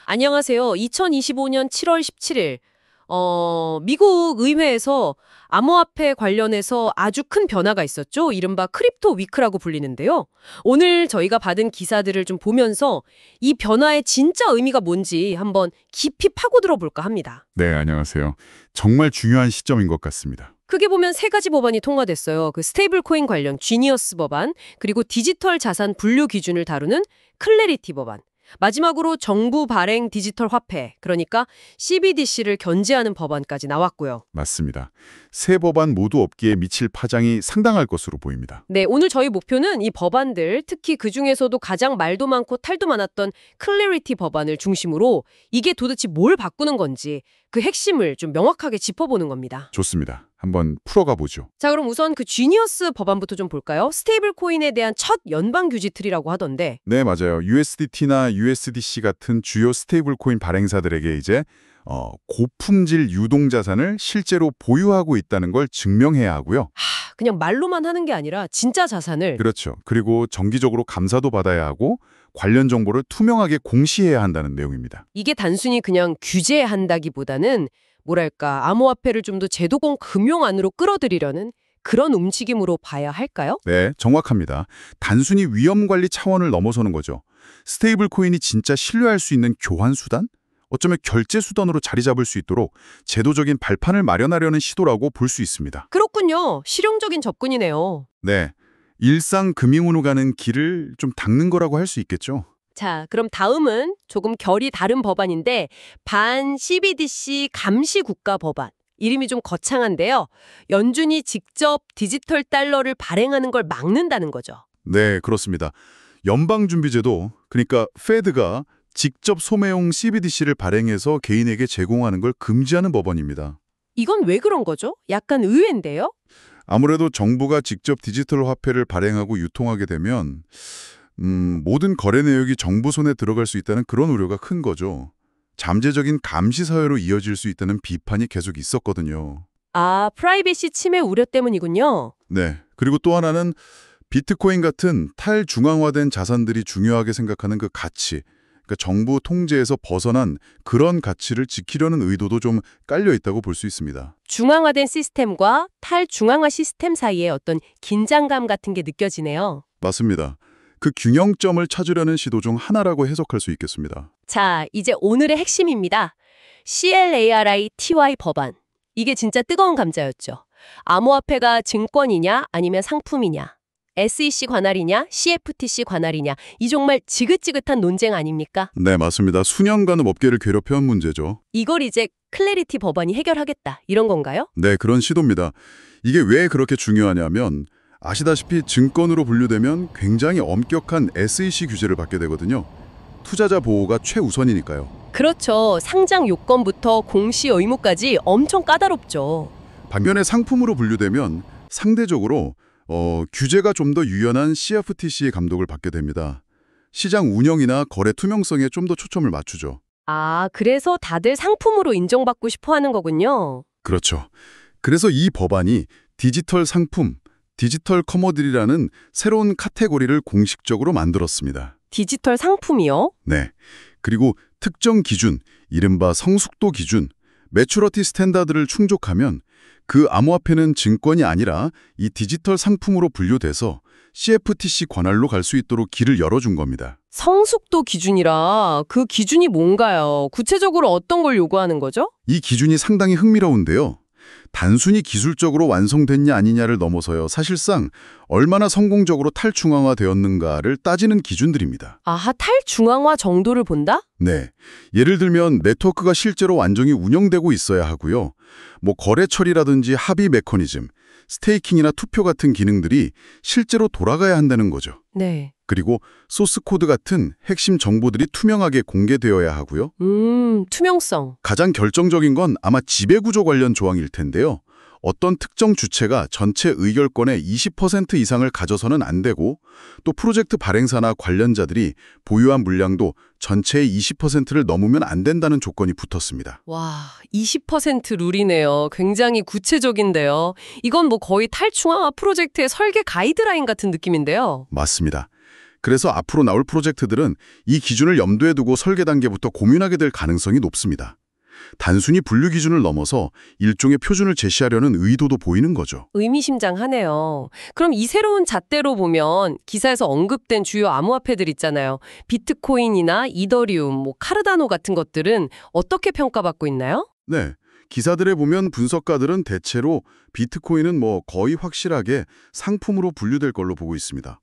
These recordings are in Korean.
안녕하세요. 2025년 7월 17일, 미국 의회에서 암호화폐 관련해서 아주 큰 변화가 있었죠. 이른바 크립토 위크라고 불리는데요. 오늘 저희가 받은 기사들을 좀 보면서 이 변화의 진짜 의미가 뭔지 한번 깊이 파고들어 볼까 합니다. 네, 안녕하세요. 정말 중요한 시점인 것 같습니다. 크게 보면 세 가지 법안이 통과됐어요. 그 스테이블 코인 관련 지니어스 법안, 그리고 디지털 자산 분류 기준을 다루는 클래리티 법안, 마지막으로 정부 발행 디지털 화폐, 그러니까 CBDC를 견제하는 법안까지 나왔고요. 맞습니다. 세 법안 모두 업계에 미칠 파장이 상당할 것으로 보입니다. 네, 오늘 저희 목표는 이 법안들, 특히 그중에서도 가장 말도 많고 탈도 많았던 클래리티 법안을 중심으로 이게 도대체 뭘 바꾸는 건지 그 핵심을 좀 명확하게 짚어보는 겁니다. 좋습니다. 한번 풀어가 보죠. 자, 그럼 우선 그 지니어스 법안부터 좀 볼까요? 스테이블 코인에 대한 첫 연방 규제 틀이라고 하던데. 네, 맞아요. USDT나 USDC 같은 주요 스테이블 코인 발행사들에게 이제 고품질 유동 자산을 실제로 보유하고 있다는 걸 증명해야 하고요. 그냥 말로만 하는 게 아니라 진짜 자산을. 그렇죠. 그리고 정기적으로 감사도 받아야 하고 관련 정보를 투명하게 공시해야 한다는 내용입니다. 이게 단순히 그냥 규제한다기보다는 뭐랄까 암호화폐를 좀 더 제도권 금융 안으로 끌어들이려는 그런 움직임으로 봐야 할까요? 네, 정확합니다. 단순히 위험 관리 차원을 넘어서는 거죠. 스테이블 코인이 진짜 신뢰할 수 있는 교환 수단? 어쩌면 결제 수단으로 자리 잡을 수 있도록 제도적인 발판을 마련하려는 시도라고 볼 수 있습니다. 그렇군요. 실용적인 접근이네요. 네, 일상 금융으로 가는 길을 좀 닦는 거라고 할 수 있겠죠. 자, 그럼 다음은 조금 결이 다른 법안인데 반 CBDC 감시 국가 법안. 이름이 좀 거창한데요. 연준이 직접 디지털 달러를 발행하는 걸 막는다는 거죠. 네, 그렇습니다. 연방준비제도, 그러니까 페드가 직접 소매용 CBDC를 발행해서 개인에게 제공하는 걸 금지하는 법안입니다. 이건 왜 그런 거죠? 약간 의외인데요? 아무래도 정부가 직접 디지털 화폐를 발행하고 유통하게 되면 모든 거래 내역이 정부 손에 들어갈 수 있다는 그런 우려가 큰 거죠. 잠재적인 감시 사회로 이어질 수 있다는 비판이 계속 있었거든요. 아, 프라이빗시 침해 우려 때문이군요. 네. 그리고 또 하나는 비트코인 같은 탈중앙화된 자산들이 중요하게 생각하는 그 가치, 그러니까 정부 통제에서 벗어난 그런 가치를 지키려는 의도도 좀 깔려 있다고 볼 수 있습니다. 중앙화된 시스템과 탈중앙화 시스템 사이에 어떤 긴장감 같은 게 느껴지네요. 맞습니다. 그 균형점을 찾으려는 시도 중 하나라고 해석할 수 있겠습니다. 자, 이제 오늘의 핵심입니다. CLARITY 법안. 이게 진짜 뜨거운 감자였죠. 암호화폐가 증권이냐 아니면 상품이냐. SEC 관할이냐 CFTC 관할이냐. 이 정말 지긋지긋한 논쟁 아닙니까? 네, 맞습니다. 수년간 업계를 괴롭혀온 문제죠. 이걸 이제 클래리티 법안이 해결하겠다. 이런 건가요? 네, 그런 시도입니다. 이게 왜 그렇게 중요하냐면 아시다시피 증권으로 분류되면 굉장히 엄격한 SEC 규제를 받게 되거든요. 투자자 보호가 최우선이니까요. 그렇죠. 상장 요건부터 공시 의무까지 엄청 까다롭죠. 반면에 상품으로 분류되면 상대적으로 규제가 좀 더 유연한 CFTC의 감독을 받게 됩니다. 시장 운영이나 거래 투명성에 좀 더 초점을 맞추죠. 아, 그래서 다들 상품으로 인정받고 싶어 하는 거군요. 그렇죠. 그래서 이 법안이 디지털 상품, 디지털 커머디티라는 새로운 카테고리를 공식적으로 만들었습니다. 디지털 상품이요? 네. 그리고 특정 기준, 이른바 성숙도 기준, 매추러티 스탠다드를 충족하면 그 암호화폐는 증권이 아니라 이 디지털 상품으로 분류돼서 CFTC 관할로 갈 수 있도록 길을 열어준 겁니다. 성숙도 기준이라 그 기준이 뭔가요? 구체적으로 어떤 걸 요구하는 거죠? 이 기준이 상당히 흥미로운데요. 단순히 기술적으로 완성됐냐 아니냐를 넘어서요. 사실상 얼마나 성공적으로 탈중앙화되었는가를 따지는 기준들입니다. 아하, 탈중앙화 정도를 본다? 네. 예를 들면 네트워크가 실제로 완전히 운영되고 있어야 하고요. 거래 처리라든지 합의 메커니즘, 스테이킹이나 투표 같은 기능들이 실제로 돌아가야 한다는 거죠. 네. 그리고 소스 코드 같은 핵심 정보들이 투명하게 공개되어야 하고요. 투명성. 가장 결정적인 건 아마 지배구조 관련 조항일 텐데요. 어떤 특정 주체가 전체 의결권의 20% 이상을 가져서는 안 되고 또 프로젝트 발행사나 관련자들이 보유한 물량도 전체의 20%를 넘으면 안 된다는 조건이 붙었습니다. 와, 20% 룰이네요. 굉장히 구체적인데요. 이건 거의 탈중앙화 프로젝트의 설계 가이드라인 같은 느낌인데요. 맞습니다. 그래서 앞으로 나올 프로젝트들은 이 기준을 염두에 두고 설계 단계부터 고민하게 될 가능성이 높습니다. 단순히 분류 기준을 넘어서 일종의 표준을 제시하려는 의도도 보이는 거죠. 의미심장하네요. 그럼 이 새로운 잣대로 보면 기사에서 언급된 주요 암호화폐들 있잖아요. 비트코인이나 이더리움, 카르다노 같은 것들은 어떻게 평가받고 있나요? 네. 기사들에 보면 분석가들은 대체로 비트코인은 거의 확실하게 상품으로 분류될 걸로 보고 있습니다.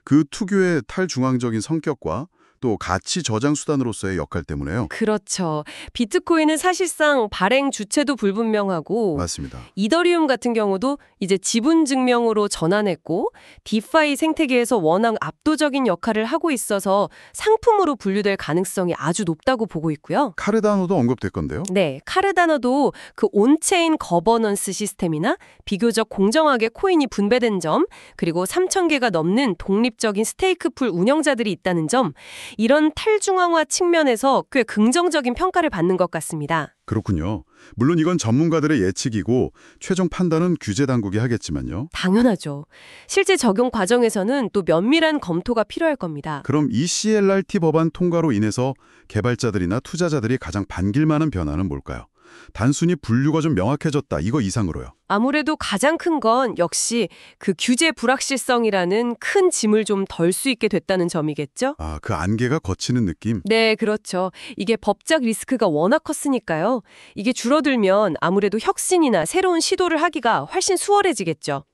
그 특유의 탈중앙적인 성격과 또 가치 저장 수단으로서의 역할 때문에요. 그렇죠. 비트코인은 사실상 발행 주체도 불분명하고 맞습니다. 이더리움 같은 경우도 이제 지분 증명으로 전환했고 디파이 생태계에서 워낙 압도적인 역할을 하고 있어서 상품으로 분류될 가능성이 아주 높다고 보고 있고요. 카르다노도 언급됐건데요. 네, 카르다노도 그 온체인 거버넌스 시스템이나 비교적 공정하게 코인이 분배된 점, 그리고 3,000개가 넘는 독립적인 스테이크풀 운영자들이 있다는 점, 이런 탈중앙화 측면에서 꽤 긍정적인 평가를 받는 것 같습니다. 그렇군요. 물론 이건 전문가들의 예측이고 최종 판단은 규제 당국이 하겠지만요. 당연하죠. 실제 적용 과정에서는 또 면밀한 검토가 필요할 겁니다. 그럼 이 CLRT 법안 통과로 인해서 개발자들이나 투자자들이 가장 반길 만한 변화는 뭘까요? 단순히 분류가 좀 명확해졌다, 이거 이상으로요. 아무래도 가장 큰 건 역시 그 규제 불확실성이라는 큰 짐을 좀 덜 수 있게 됐다는 점이겠죠? 아, 그 안개가 걷히는 느낌? 네, 그렇죠. 이게 법적 리스크가 워낙 컸으니까요. 이게 줄어들면 아무래도 혁신이나 새로운 시도를 하기가 훨씬 수월해지겠죠.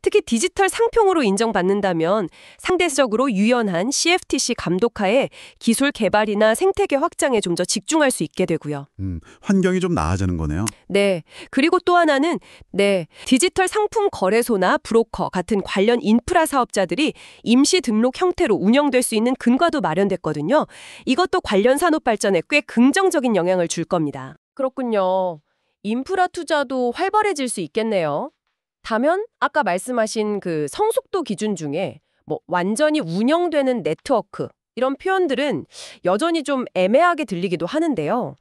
특히 디지털 상품으로 인정받는다면 상대적으로 유연한 CFTC 감독하에 기술 개발이나 생태계 확장에 좀 더 집중할 수 있게 되고요. 환경이 좀 나아지는 거네요. 네. 그리고 또 하나는 디지털 상품 거래소나 브로커 같은 관련 인프라 사업자들이 임시 등록 형태로 운영될 수 있는 근거도 마련됐거든요. 이것도 관련 산업 발전에 꽤 긍정적인 영향을 줄 겁니다. 그렇군요. 인프라 투자도 활발해질 수 있겠네요. 다면 아까 말씀하신 그 성숙도 기준 중에 완전히 운영되는 네트워크 이런 표현들은 여전히 좀 애매하게 들리기도 하는데요.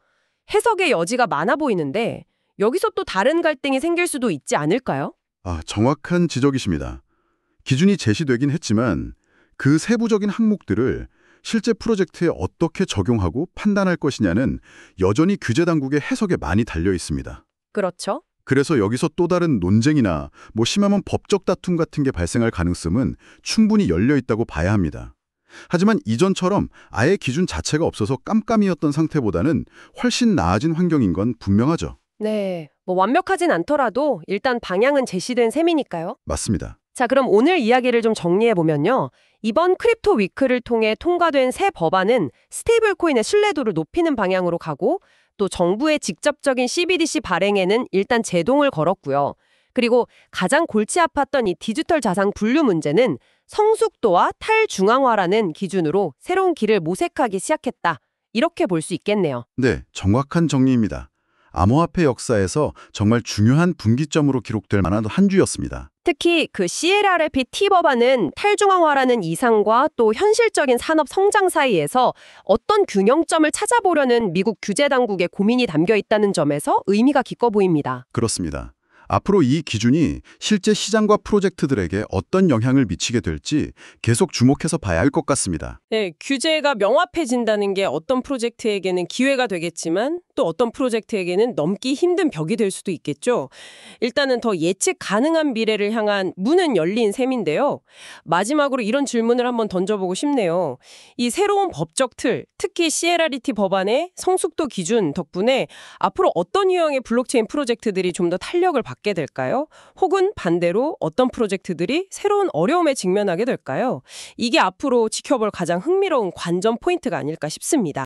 해석의 여지가 많아 보이는데 여기서 또 다른 갈등이 생길 수도 있지 않을까요? 아, 정확한 지적이십니다. 기준이 제시되긴 했지만 그 세부적인 항목들을 실제 프로젝트에 어떻게 적용하고 판단할 것이냐는 여전히 규제 당국의 해석에 많이 달려 있습니다. 그렇죠. 그래서 여기서 또 다른 논쟁이나 심하면 법적 다툼 같은 게 발생할 가능성은 충분히 열려 있다고 봐야 합니다. 하지만 이전처럼 아예 기준 자체가 없어서 깜깜이었던 상태보다는 훨씬 나아진 환경인 건 분명하죠. 네, 완벽하진 않더라도 일단 방향은 제시된 셈이니까요. 맞습니다. 자, 그럼 오늘 이야기를 좀 정리해보면요. 이번 크립토 위크를 통해 통과된 새 법안은 스테이블 코인의 신뢰도를 높이는 방향으로 가고 또 정부의 직접적인 CBDC 발행에는 일단 제동을 걸었고요. 그리고 가장 골치 아팠던 이 디지털 자산 분류 문제는 성숙도와 탈중앙화라는 기준으로 새로운 길을 모색하기 시작했다. 이렇게 볼 수 있겠네요. 네, 정확한 정리입니다. 암호화폐 역사에서 정말 중요한 분기점으로 기록될 만한 한 주였습니다. 특히 그 CLRP T법안은 탈중앙화라는 이상과 또 현실적인 산업 성장 사이에서 어떤 균형점을 찾아보려는 미국 규제 당국의 고민이 담겨 있다는 점에서 의미가 깊어 보입니다. 그렇습니다. 앞으로 이 기준이 실제 시장과 프로젝트들에게 어떤 영향을 미치게 될지 계속 주목해서 봐야 할 것 같습니다. 네, 규제가 명확해진다는 게 어떤 프로젝트에게는 기회가 되겠지만 또 어떤 프로젝트에게는 넘기 힘든 벽이 될 수도 있겠죠. 일단은 더 예측 가능한 미래를 향한 문은 열린 셈인데요. 마지막으로 이런 질문을 한번 던져보고 싶네요. 이 새로운 법적 틀, 특히 CLRT 법안의 성숙도 기준 덕분에 앞으로 어떤 유형의 블록체인 프로젝트들이 좀 더 탄력을 받게 될까요? 혹은 반대로 어떤 프로젝트들이 새로운 어려움에 직면하게 될까요? 이게 앞으로 지켜볼 가장 흥미로운 관전 포인트가 아닐까 싶습니다.